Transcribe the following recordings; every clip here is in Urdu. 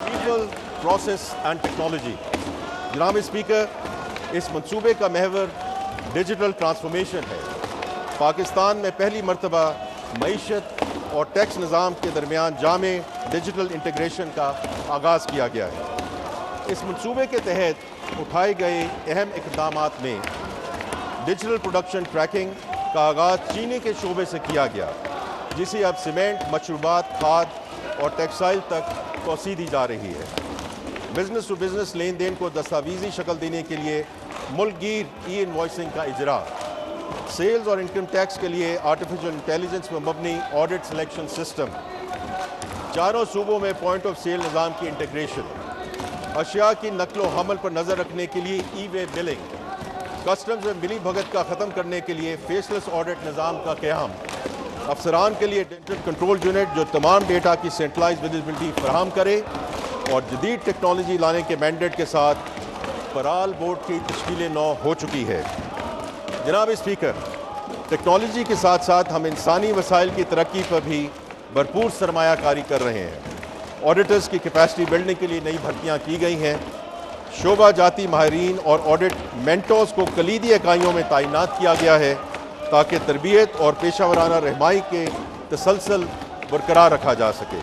People process and technology. جناب اسپیکر, اس منصوبے کا محور ڈیجیٹل ٹرانسفارمیشن ہے. پاکستان میں پہلی مرتبہ معیشت اور ٹیکس نظام کے درمیان جامع ڈیجیٹل انٹیگریشن کا آغاز کیا گیا ہے. اس منصوبے کے تحت اٹھائے گئے اہم اقدامات میں ڈیجیٹل پروڈکشن ٹریکنگ کا آغاز چینی کے شعبے سے کیا گیا, جسے اب سیمنٹ, مشروبات, کھاد اور ٹیکسٹائل تک توسیع دی جا رہی ہے. بزنس ٹو بزنس لین دین کو دستاویزی شکل دینے کے لیے ملک گیر ای انوائسنگ کا اجرا, سیلز اور انکم ٹیکس کے لیے آرٹیفیشل انٹیلیجنس پر مبنی آڈٹ سلیکشن سسٹم, چاروں صوبوں میں پوائنٹ آف سیل نظام کی انٹیگریشن, اشیاء کی نقل و حمل پر نظر رکھنے کے لیے ای وے بلنگ, کسٹمز میں ملی بھگت کا ختم کرنے کے لیے فیسلیس آڈٹ نظام کا قیام, افسران کے لیے ڈیجیٹل کنٹرول یونٹ جو تمام ڈیٹا کی سینٹرلائز ویزیبلٹی فراہم کرے, اور جدید ٹیکنالوجی لانے کے مینڈیٹ کے ساتھ پرال بورڈ کی تشکیل نو ہو چکی ہے. جناب اسپیکر, ٹیکنالوجی کے ساتھ ساتھ ہم انسانی وسائل کی ترقی پر بھی بھرپور سرمایہ کاری کر رہے ہیں. آڈیٹرز کی کیپیسٹی بلڈنگ کے لیے نئی بھرتیاں کی گئی ہیں. شعبہ جاتی ماہرین اور آڈٹ مینٹورز کو کلیدی اکائیوں میں تعینات کیا گیا ہے تاکہ تربیت اور پیشہ ورانہ رہنمائی کے تسلسل برقرار رکھا جا سکے.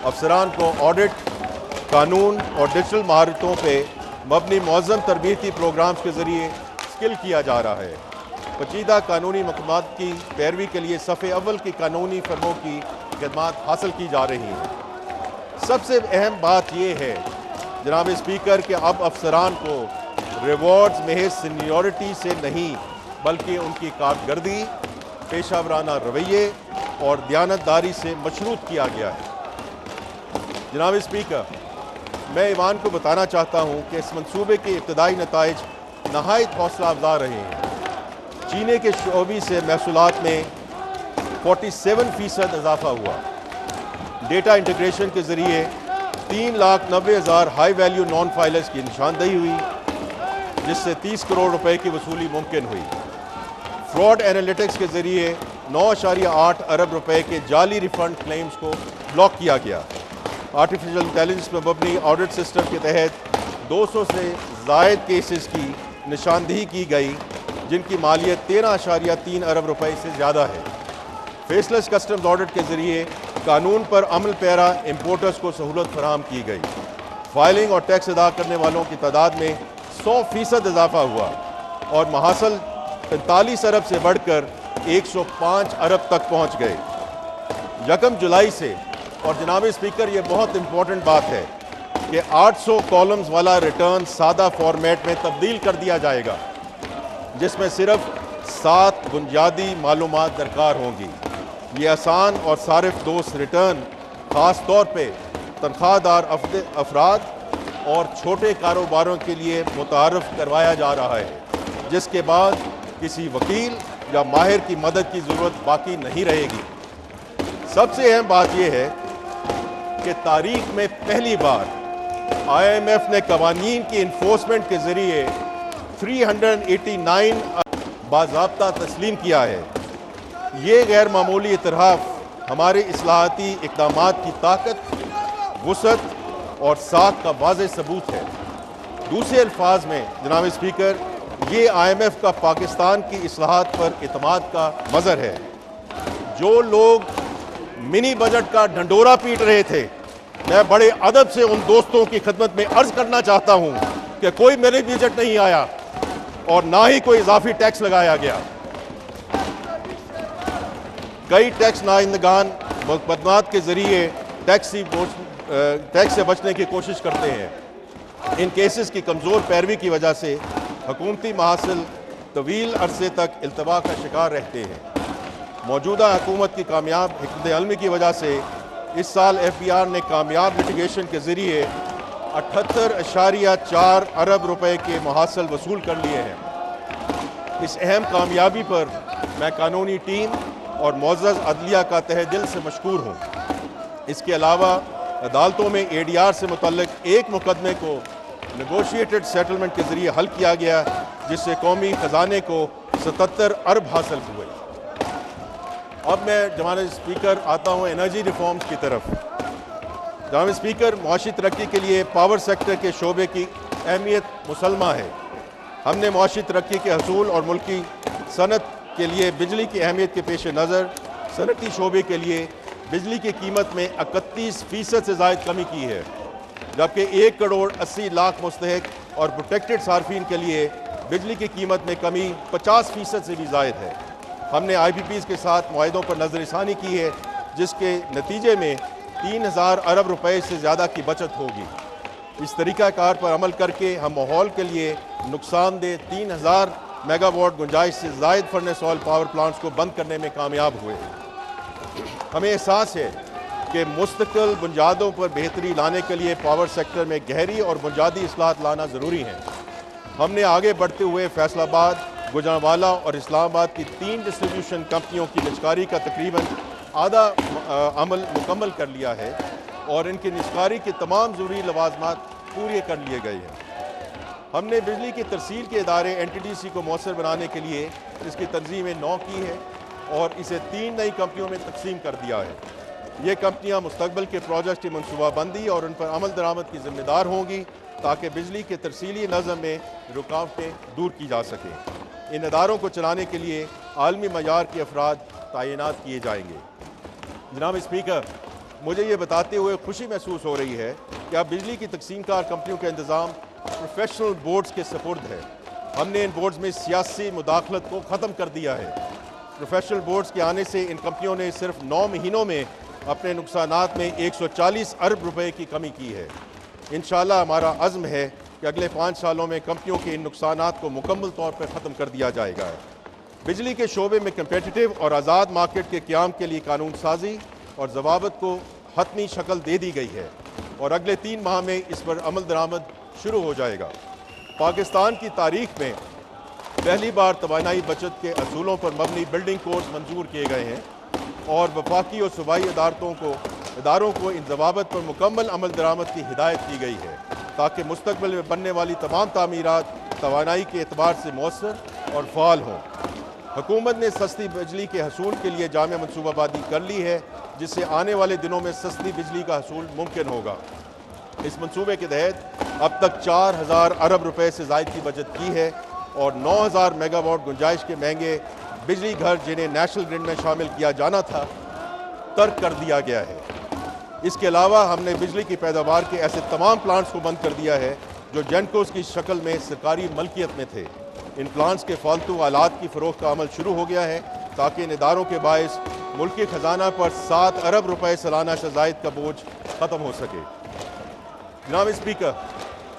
افسران کو آڈٹ, قانون اور ڈیجیٹل مہارتوں پہ مبنی معظم تربیتی پروگرامز کے ذریعے اسکل کیا جا رہا ہے. پیچیدہ قانونی مقامات کی پیروی کے لیے صف اول کی قانونی فرموں کی خدمات حاصل کی جا رہی ہیں. سب سے اہم بات یہ ہے جناب اسپیکر کہ اب افسران کو ریوارڈز محض سینیورٹی سے نہیں بلکہ ان کی کارکردگی, پیشہ ورانہ رویے اور دیانتداری سے مشروط کیا گیا ہے. جناب اسپیکر, میں ایوان کو بتانا چاہتا ہوں کہ اس منصوبے کے ابتدائی نتائج نہایت حوصلہ افزا رہے ہیں. چینے کے شعبے سے محصولات میں 47% اضافہ ہوا. ڈیٹا انٹیگریشن کے ذریعے 3,90,000 ہائی ویلیو نان فائلرز کی نشاندہی ہوئی, جس سے 30 کروڑ روپے کی وصولی ممکن ہوئی. فراڈ اینالیٹکس کے ذریعے 9.8 ارب روپے کے جعلی ریفنڈ کلیمز کو بلاک کیا گیا. آرٹیفیشل انٹیلیجنس پر مبنی آڈٹ سسٹم کے تحت 200 سے زائد کیسز کی نشاندہی کی گئی, جن کی مالیت 13.3 ارب روپے سے زیادہ ہے. فیسلیس کسٹمز آڈٹ کے ذریعے قانون پر عمل پیرا امپورٹرز کو سہولت فراہم کی گئی. فائلنگ اور ٹیکس ادا کرنے والوں کی تعداد میں 100% اضافہ ہوا اور محاصل 45 ارب سے بڑھ کر 105 ارب تک پہنچ گئے. 1 جولائی سے, اور جناب اسپیکر یہ بہت امپورٹنٹ بات ہے کہ 800 کالمز والا ریٹرن سادہ فارمیٹ میں تبدیل کر دیا جائے گا, جس میں صرف 7 بنیادی معلومات درکار ہوں گی. یہ آسان اور صارف دوست ریٹرن خاص طور پہ تنخواہ دار افراد اور چھوٹے کاروباروں کے لیے متعارف کروایا جا رہا ہے, جس کے بعد کسی وکیل یا ماہر کی مدد کی ضرورت باقی نہیں رہے گی. سب سے اہم بات یہ ہے کہ تاریخ میں پہلی بار IMF نے قوانین کی انفورسمنٹ کے ذریعے 389 باضابطہ تسلیم کیا ہے. یہ غیر معمولی اعتراف ہمارے اصلاحاتی اقدامات کی طاقت, وسعت اور ساکھ کا واضح ثبوت ہے. دوسرے الفاظ میں جناب اسپیکر, یہ IMF کا پاکستان کی اصلاحات پر اعتماد کا مظہر ہے. جو لوگ منی بجٹ کا ڈھنڈورا پیٹ رہے تھے, میں بڑے ادب سے ان دوستوں کی خدمت میں عرض کرنا چاہتا ہوں کہ کوئی منی بجٹ نہیں آیا اور نہ ہی کوئی اضافی ٹیکس لگایا گیا. کئی ٹیکس نائندگان مقدمات کے ذریعے ٹیکس سے بچنے کی کوشش کرتے ہیں. ان کیسز کی کمزور پیروی کی وجہ سے حکومتی محاصل طویل عرصے تک التوا کا شکار رہتے ہیں. موجودہ حکومت کی کامیاب حکمت عملی کی وجہ سے اس سال FBR نے کامیاب لٹیگیشن کے ذریعے 78.4 ارب روپے کے محاصل وصول کر لیے ہیں. اس اہم کامیابی پر میں قانونی ٹیم اور معزز عدلیہ کا تہہ دل سے مشکور ہوں. اس کے علاوہ عدالتوں میں ADR سے متعلق ایک مقدمے کو نیگوشیٹڈ سیٹلمنٹ کے ذریعے حل کیا گیا, جس سے قومی خزانے کو 77 ارب حاصل ہوئے. اب میں جناب اسپیکر آتا ہوں انرجی ریفارمز کی طرف. جناب اسپیکر، معاشی ترقی کے لیے پاور سیکٹر کے شعبے کی اہمیت مسلمہ ہے۔ ہم نے معاشی ترقی کے حصول اور ملکی صنعت کے لیے بجلی کی اہمیت کے پیش نظر صنعتی شعبے کے لیے بجلی کی قیمت میں 31% سے زائد کمی کی ہے، جبکہ 1 کروڑ 80 لاکھ مستحق اور پروٹیکٹڈ صارفین کے لیے بجلی کی قیمت میں کمی 50% سے بھی زائد ہے۔ ہم نے آئی پی پیز کے ساتھ معاہدوں پر نظر ثانی کی ہے، جس کے نتیجے میں 3000 ارب روپے سے زیادہ کی بچت ہوگی۔ اس طریقہ کار پر عمل کر کے ہم ماحول کے لیے نقصان دہ 3000 میگا واٹ گنجائش سے زائد فرنس آئل پاور پلانٹس کو بند کرنے میں کامیاب ہوئے۔ ہمیں احساس ہے کہ مستقل بنیادوں پر بہتری لانے کے لیے پاور سیکٹر میں گہری اور بنیادی اصلاحات لانا ضروری ہیں۔ ہم نے آگے بڑھتے ہوئے فیصل آباد، گوجرانوالہ اور اسلام آباد کی 3 ڈسٹریبیوشن کمپنیوں کی نجکاری کا تقریباً آدھا عمل مکمل کر لیا ہے اور ان کی نجکاری کے تمام ضروری لوازمات پورے کر لیے گئے ہیں۔ ہم نے بجلی کی ترسیل کے ادارے NTDC کو مؤثر بنانے کے لیے اس کی تنظیم نو کی ہے اور اسے 3 نئی کمپنیوں میں تقسیم کر دیا ہے۔ یہ کمپنیاں مستقبل کے پروجیکٹ کی منصوبہ بندی اور ان پر عمل درآمد کی ذمہ دار ہوں گی تاکہ بجلی کے ترسیلی نظم میں رکاوٹیں دور کی جا سکیں۔ ان اداروں کو چلانے کے لیے عالمی معیار کے افراد تعینات کیے جائیں گے۔ جناب اسپیکر، مجھے یہ بتاتے ہوئے خوشی محسوس ہو رہی ہے کہ اب بجلی کی تقسیم کار کمپنیوں کا انتظام پروفیشنل بورڈز کے سپرد ہے۔ ہم نے ان بورڈز میں سیاسی مداخلت کو ختم کر دیا ہے۔ پروفیشنل بورڈز کے آنے سے ان کمپنیوں نے صرف 9 مہینوں میں اپنے نقصانات میں 140 ارب روپے کی کمی کی ہے۔ انشاءاللہ ہمارا عزم ہے کہ اگلے 5 سالوں میں کمپنیوں کے ان نقصانات کو مکمل طور پر ختم کر دیا جائے گا۔ بجلی کے شعبے میں کمپیٹیٹو اور آزاد مارکیٹ کے قیام کے لیے قانون سازی اور ضوابط کو حتمی شکل دے دی گئی ہے اور اگلے 3 ماہ میں اس پر عمل درآمد شروع ہو جائے گا۔ پاکستان کی تاریخ میں پہلی بار توانائی بچت کے اصولوں پر مبنی بلڈنگ کوڈز منظور کیے گئے ہیں اور وفاقی اور صوبائی اداروں کو ان ضوابط پر مکمل عمل درآمد کی ہدایت کی گئی ہے تاکہ مستقبل میں بننے والی تمام تعمیرات توانائی کے اعتبار سے مؤثر اور فعال ہوں۔ حکومت نے سستی بجلی کے حصول کے لیے جامع منصوبہ بندی کر لی ہے، جس سے آنے والے دنوں میں سستی بجلی کا حصول ممکن ہوگا۔ اس منصوبے کے تحت اب تک 4000 ارب روپے سے زائد کی بچت کی ہے اور 9000 میگا واٹ گنجائش کے مہنگے بجلی گھر جنہیں نیشنل گرڈ میں شامل کیا جانا تھا ترک کر دیا گیا ہے۔ اس کے علاوہ ہم نے بجلی کی پیداوار کے ایسے تمام پلانٹس کو بند کر دیا ہے جو جینکوز کی شکل میں سرکاری ملکیت میں تھے۔ ان پلانٹس کے فالتو آلات کی فروخت کا عمل شروع ہو گیا ہے تاکہ ان اداروں کے باعث ملکی خزانہ پر 7 ارب روپے سالانہ سے زائد کا بوجھ ختم ہو سکے۔ جناب اسپیکر،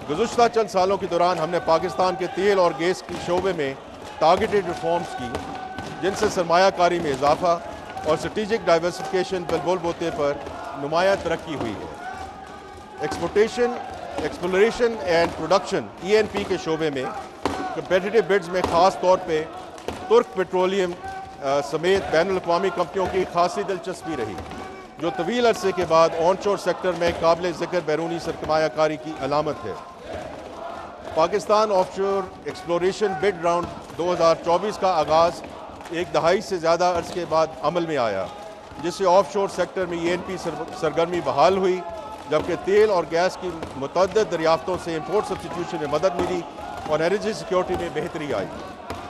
گزشتہ چند سالوں کے دوران ہم نے پاکستان کے تیل اور گیس کے شعبے میں ٹارگیٹڈ ریفارمز کی، جن سے سرمایہ کاری میں اضافہ اور اسٹریٹجک ڈائیورسفیکیشن بل بوتے پر نمایاں ترقی ہوئی ہے۔ ایکسپلوریشن اینڈ پروڈکشن ENP کے شعبے میں کمپیٹیٹو بڈز میں خاص طور پہ ترک پیٹرولیم سمیت بین الاقوامی کمپنیوں کی خاصی دلچسپی رہی، جو طویل عرصے کے بعد آن شور سیکٹر میں قابل ذکر بیرونی سرمایہ کاری کی علامت ہے۔ پاکستان آف شور ایکسپلوریشن بڈ راؤنڈ 2024 کا آغاز 1 دہائی سے زیادہ عرصے کے بعد عمل میں آیا، جس سے آف شور سیکٹر میں ENP سرگرمی بحال ہوئی، جبکہ تیل اور گیس کی متعدد دریافتوں سے امپورٹ سبسٹیٹیوشن میں مدد ملی اور انرجی سیکیورٹی میں بہتری آئی۔